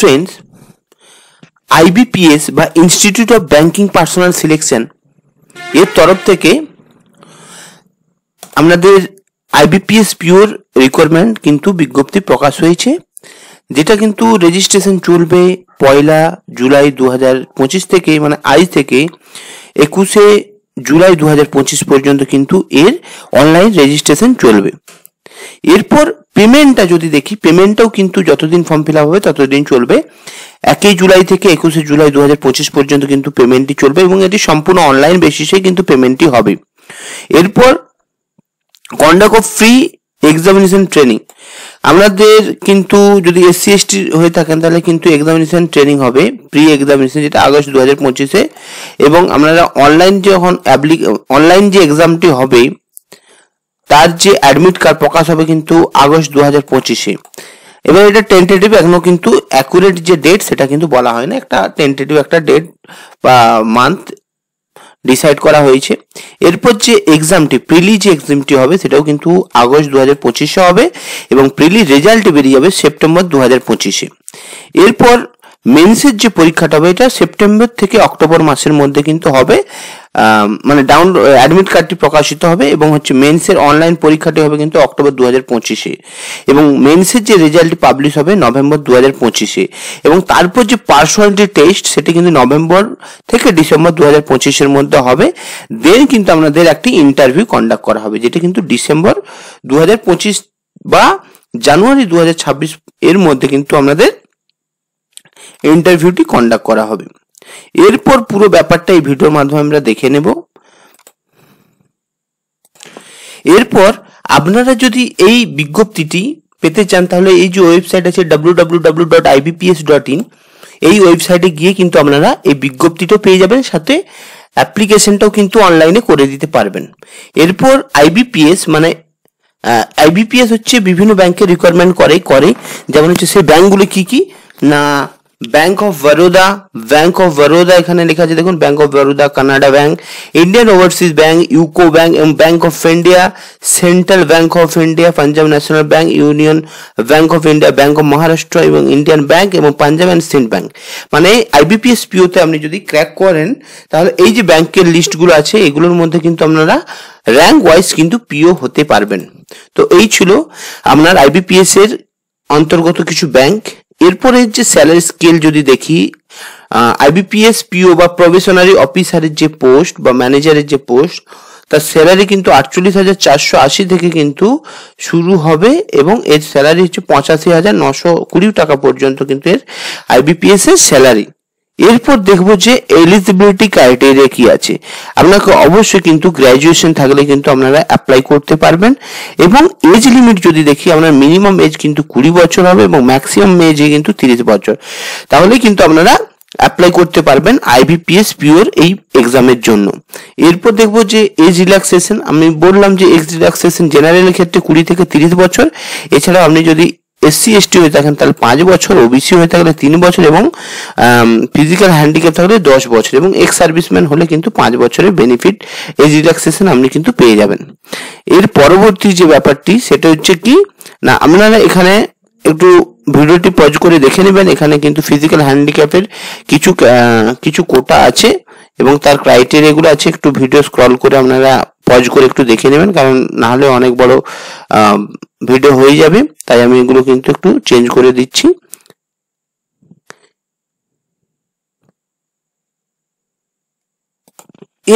Friends, IBPS বা institute of banking personal selection এর তরফ থেকে আমাদের আইবিপিএস পিওর রিকোয়ারমেন্ট কিন্তু বিজ্ঞপ্তি প্রকাশ হয়েছে, যেটা কিন্তু রেজিস্ট্রেশন চলবে 1 জুলাই 2025 থেকে, মানে আজ থেকে 21 জুলাই 2025 পর্যন্ত কিন্তু এর অনলাইন রেজিস্ট্রেশন চলবে। এরপর পেমেন্টটা যদি দেখি, পেমেন্টটাও কিন্তু যতদিন ফর্ম ফিল আপ হবে ততদিন চলবে। 1 জুলাই থেকে 21 জুলাই 2025 পর্যন্ত কিন্তু পেমেন্টটি চলবে এবং এটি সম্পূর্ণ অনলাইন বেসিসে কিন্তু পেমেন্টটি হবে। এরপর conduct of free examination training, আমাদের কিন্তু যদি SC ST হয়ে থাকেন তাহলে কিন্তু এক্সামিনেশন ট্রেনিং হবে, প্রি এক্সামিনেশন, যেটা আগস্ট 2025-এ, এবং আপনারা অনলাইন যখন অনলাইন যে এক্সামটি হবে তার যে অ্যাডমিট কার্ড প্রকাশ হবে কিন্তু আগস্ট 2025-এ। এবার এটা টেন্টেটিভ, এখনো কিন্তু অ্যাকুরেট যে ডেট সেটা কিন্তু বলা হয় না, একটা টেন্টেটিভ একটা ডেট বা মান্থ ডিসাইড করা হয়েছে। এরপর যে এক্সামটি প্রিলি যে এক্সামটি হবে সেটাও কিন্তু আগস্ট 2025-এ হবে এবং প্রিলি রেজাল্ট বেরিয়ে যাবে সেপ্টেম্বর 2025-এ। এরপর মেন্সের যে পরীক্ষাটা হবে এটা সেপ্টেম্বর থেকে অক্টোবর মাসের মধ্যে কিন্তু হবে, মানে অ্যাডমিট কার্ডটি প্রকাশিত হবে এবং মেন্সের অনলাইন পরীক্ষাটি হবে কিন্তু অক্টোবর 2025-এ এবং মেন্সের যে রেজাল্টটি পাবলিশ হবে নভেম্বর 2025-এ এবং তারপর যে পার্সোনালিটি টেস্ট সেটি কিন্তু নভেম্বর থেকে ডিসেম্বর 2025-এর মধ্যে হবে। দেন কিন্তু আপনাদের একটি ইন্টারভিউ কন্ডাক্ট করা হবে, যেটা কিন্তু ডিসেম্বর 2025 বা জানুয়ারি 2026 এর মধ্যে কিন্তু আপনাদের ইন্টারভিউটি কন্ডাক্ট করা হবে। এরপর পুরো ব্যাপারটা এই ভিডিওর মাধ্যমে আমরা দেখে নেব। এরপর আপনারা যদি এই বিজ্ঞপ্তিটি পেতে চান তাহলে এই যে ওয়েবসাইট আছে www.ibps.in, এই ওয়েবসাইটে গিয়ে কিন্তু আপনারা এই বিজ্ঞপ্তিটাও পেয়ে যাবেন, সাথে অ্যাপ্লিকেশনটাও কিন্তু অনলাইনে করে দিতে পারবেন। এরপর আইবিপিএস মানে আইবিপিএস হচ্ছে বিভিন্ন ব্যাংকের রিকোয়ারমেন্ট করে, যেমন হচ্ছে সেই ব্যাংকগুলো কি না, ব্যাংক অফ বরোদা, এখানে লেখা আছে দেখুন, bank of Baroda, Canara bank, Indian overseas bank, UCO bank এবং bank of India, central bank of India, Punjab national bank, union bank of India, bank of Maharashtra এবং ইন্ডিয়ান ব্যাংক এবং পাঞ্জাব অ্যান্ড সিন্ধ ব্যাংক। মানে আইবিপিএস পিওতে আপনি যদি ক্র্যাক করেন তাহলে এই যে ব্যাংকের লিস্টগুলো আছে এগুলোর মধ্যে কিন্তু আপনারা র্যাঙ্ক ওয়াইজ কিন্তু পিও হতে পারবেন। তো এই ছিল আপনার আইবিপিএস এর অন্তর্গত কিছু ব্যাংক। এরপরে যে স্যালারি স্কেল যদি দেখি, আইবিপিএস পিও বা প্রবেশনারি অফিসারের যে পোস্ট বা ম্যানেজারের যে পোস্ট তার স্যালারি কিন্তু 48,480 থেকে কিন্তু শুরু হবে এবং এর স্যালারি হচ্ছে 85,920 টাকা পর্যন্ত কিন্তু এর আইবিপিএস এর স্যালারি। এরপর দেখবো যে এলিজিবিলিটি ক্রাইটেরিয়া কি আছে। আপনাকে অবশ্যই কিন্তু গ্র্যাজুয়েশন থাকলে কিন্তু আপনারা অ্যাপ্লাই করতে পারবেন এবং এজ লিমিট যদি দেখি আপনার মিনিমাম এজ কিন্তু 20 বছর হবে এবং ম্যাক্সিমাম এজ কিন্তু 30 বছর, তাহলে কিন্তু আপনারা অ্যাপ্লাই করতে পারবেন আইবিপিএস পিওর এই এক্সামের জন্য। এরপর দেখবো যে এজ রিল্যাক্সেশন, আমি বললাম যে এজ রিল্যাক্সেশন জেনারেলের ক্ষেত্রে 20 থেকে 30 বছর, এছাড়াও আপনি যদি SC ST হয়ে থাকেন তাহলে 5 বছর, ওবিসি হয়ে থাকলে 3 বছর এবং ফিজিক্যাল হ্যান্ডিক্যাপ থাকলে 10 বছর এবং এক্স সার্ভিসম্যান হলে কিন্তু 5 বছরের বেনিফিট এজ রিল্যাক্সেশন আপনি কিন্তু পেয়ে যাবেন। এর পরবর্তী যে ব্যাপারটি সেটা হচ্ছে কি না, আপনারা এখানে একটু ভিডিওটি পজ করে দেখে নেবেন, এখানে কিন্তু ফিজিক্যাল হ্যান্ডিক্যাপের কিছু কোটা আছে এবং তার ক্রাইটেরিয়া গুলো আছে, একটু ভিডিও স্ক্রল করে আপনারা পজ করে একটু দেখে নেবেন, কারণ না হলে অনেক বড় ভিডিও হয়ে যাবে, তাই আমি এগুলো কিন্তু একটু চেঞ্জ করে দিচ্ছি।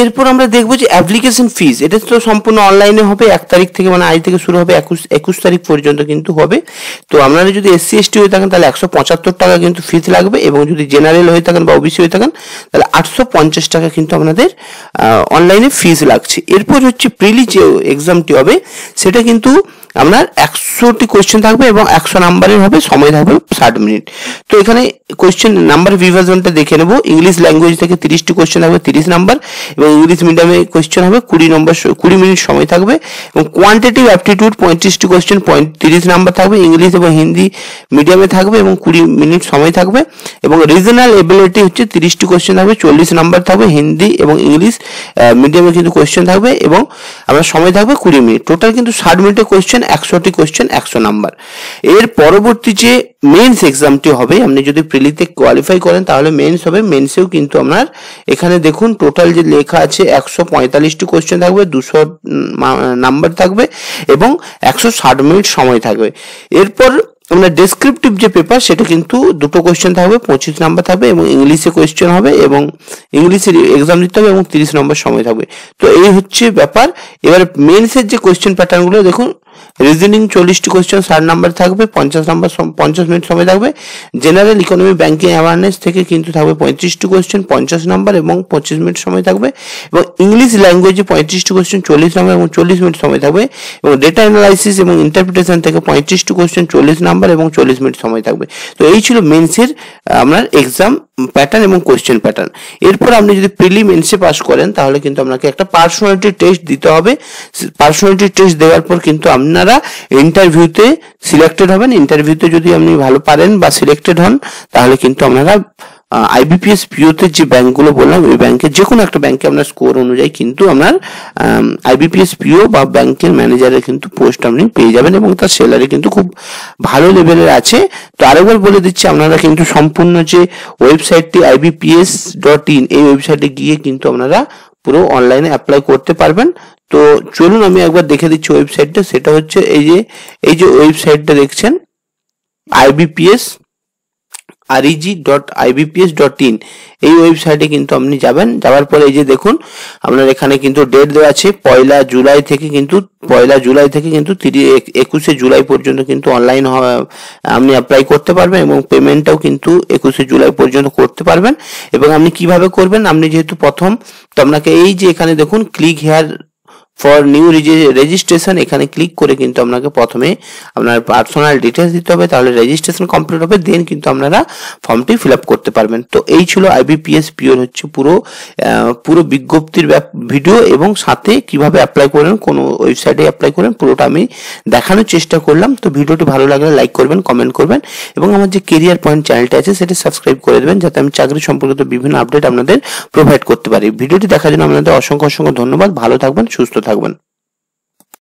এরপর আমরা দেখবো যে অ্যাপ্লিকেশন ফিস, এটা তো সম্পূর্ণ অনলাইনে হবে, 1 তারিখ থেকে মানে আজ থেকে শুরু হবে 21 তারিখ পর্যন্ত কিন্তু হবে। তো আপনারা যদি SC ST হয়ে থাকেন তাহলে 175 টাকা কিন্তু ফিস লাগবে এবং যদি জেনারেল হয়ে থাকেন বা ওবিসি হয়ে থাকেন তাহলে 850 টাকা কিন্তু আপনাদের অনলাইনে ফিস লাগছে। এরপর হচ্ছে প্রিলি যে এক্সামটি হবে সেটা কিন্তু আপনার 100টি কোয়েশ্চেন থাকবে এবং 100 নাম্বারের হবে, সময় থাকবে 60 মিনিট। তো এখানে কোয়েশ্চেন নাম্বার বিভাজনটা দেখে নেব। ইংলিশ ল্যাঙ্গুয়েজ থেকে 30টি কোয়েশ্চেন থাকবে 30 নাম্বার এবং ইংলিশ মিডিয়ামে কোয়েশ্চেন হবে 20 মিনিট সময় থাকবে এবং কোয়ান্টিটিভ অ্যাপটিটিউড 35টি কোয়েশ্চেন 30 নাম্বার থাকবে, ইংলিশ এবং হিন্দি মিডিয়ামে থাকবে এবং 20 মিনিট সময় থাকবে এবং রিজনাল এবিলিটি হচ্ছে 30টি কোয়েশ্চেন থাকবে, 40 নাম্বার থাকবে, হিন্দি এবং ইংলিশ মিডিয়ামে কিন্তু কোয়েশ্চেন থাকবে এবং আপনার সময় থাকবে 20 মিনিট। টোটাল কিন্তু 60 মিনিটের কোয়েশ্চেন, 100টি কোয়েশ্চেন 100 নাম্বার। এর পরবর্তী যে মেন্স এক্সামটি হবে। আপনি যদি প্রিলিতে কোয়ালিফাই করেন তাহলে মেন্স হবে, মেন্সেও কিন্তু আপনার এখানে দেখুন টোটাল যে লেখা আছে 145টি কোশ্চেন থাকবে, 200 নাম্বার থাকবে এবং 160 মিনিট সময় থাকবে। এরপর আপনার ডেসক্রিপটিভ যে পেপার সেটা কিন্তু দুটো কোশ্চেন থাকবে, 25 নাম্বার থাকবে এবং ইংলিশে কোশ্চেন হবে এবং ইংলিশের এক্সাম দিতে হবে এবং 30 নম্বর সময় থাকবে। তো এই হচ্ছে ব্যাপার। এবার মেন্সের যে কোশ্চেন প্যাটার্নগুলো দেখুন, রিজনিং 40টি কোশ্চেন 60 নাম্বার থাকবে, 50 মিনিট সময় থাকবে। জেনারেল ইকোনমি ব্যাংকিং অ্যাওয়ারনেস থেকে কিন্তু থাকবে 35টি কোশ্চেন 50 নাম্বার এবং 25 মিনিট সময় থাকবে এবং ইংলিশ ল্যাঙ্গুয়েজে 35টি কোশ্চেন 40 নাম্বার এবং 40 মিনিট সময় থাকবে এবং ডেটা অ্যানালাইসিস এবং ইন্টারপ্রিটেশন থেকে 35টি কোশ্চেন 40 নাম্বার এবং 40 মিনিট সময় থাকবে। তো এই ছিল মেন্সের আপনার এক্সাম প্যাটার্ন এবং কোশ্চেন প্যাটার্ন। এরপর আপনি যদি প্রিলিমিনসে পাস করেন তাহলে কিন্তু আপনাকে একটা পার্সোনালিটি টেস্ট দিতে হবে। পার্সোনালিটি টেস্ট দেওয়ার পর কিন্তু আপনারা ইন্টারভিউতে সিলেক্টেড হবেন। ইন্টারভিউতে যদি আপনি ভালো পারেন বা সিলেক্টেড হন তাহলে কিন্তু আপনারা আইবিপিএস পিওতে যে ব্যাংকগুলো বললাম ওই ব্যাংকের যে কোনো একটা ব্যাংকে আপনার স্কোর অনুযায়ী কিন্তু আপনার আইবিপিএস পিও বা ব্যাংকের ম্যানেজারের কিন্তু পোস্ট আপনি পেয়ে যাবেন এবং তার স্যালারি কিন্তু খুব ভালো লেভেলের আছে। তো আরেকবার বলে দিচ্ছি, আপনারা কিন্তু সম্পূর্ণ যে ওয়েবসাইটটি ibps.in এই ওয়েবসাইটে গিয়ে কিন্তু আপনারা পুরো অনলাইনে অ্যাপ্লাই করতে পারবেন। তো চলুন আমি একবার দেখে দিচ্ছি ওয়েবসাইটটা। সেটা হচ্ছে এই যে ওয়েবসাইটটা দেখছেন reg.ibps.in এই ওয়েবসাইটে কিন্তু আপনি যাবেন। যাওয়ার পরে এই যে দেখুন আপনার এখানে কিন্তু ডেট দেওয়া আছে 1 জুলাই থেকে কিন্তু 21 জুলাই পর্যন্ত কিন্তু অনলাইন আপনি অ্যাপ্লাই করতে পারবেন এবং পেমেন্টটাও কিন্তু 21 জুলাই পর্যন্ত করতে পারবেন। এবং আপনি কিভাবে করবেন, আপনি যেহেতু প্রথম, তো আপনাকে এই যে এখানে দেখুন click here for new registration এখানে ক্লিক করে কিন্তু আপনাকে প্রথমে আপনার পার্সোনাল ডিটেলস দিতে হবে, তাহলে রেজিস্ট্রেশন কমপ্লিট হবে, দেন কিন্তু আপনারা ফর্মটি ফিল আপ করতে পারবেন। তো এই ছিল আইবিপিএস পিওর হচ্ছে পুরো বিজ্ঞপ্তির ভিডিও এবং সাথে কিভাবে অ্যাপ্লাই করবেন, কোন ওয়েবসাইটে অ্যাপ্লাই করবেন পুরোটা আমি দেখানোর চেষ্টা করলাম। তো ভিডিওটি ভালো লাগলে লাইক করবেন, কমেন্ট করবেন এবং আমার যে কেরিয়ার পয়েন্ট চ্যানেলটা আছে সেটা সাবস্ক্রাইব করে দেবেন যাতে আমি চাকরি সম্পর্কিত বিভিন্ন আপডেট আপনাদের প্রোভাইড করতে পারি। ভিডিওটি দেখার জন্য আপনাদের অসংখ্য ধন্যবাদ। ভালো থাকবেন, সুস্থ থাকবেন।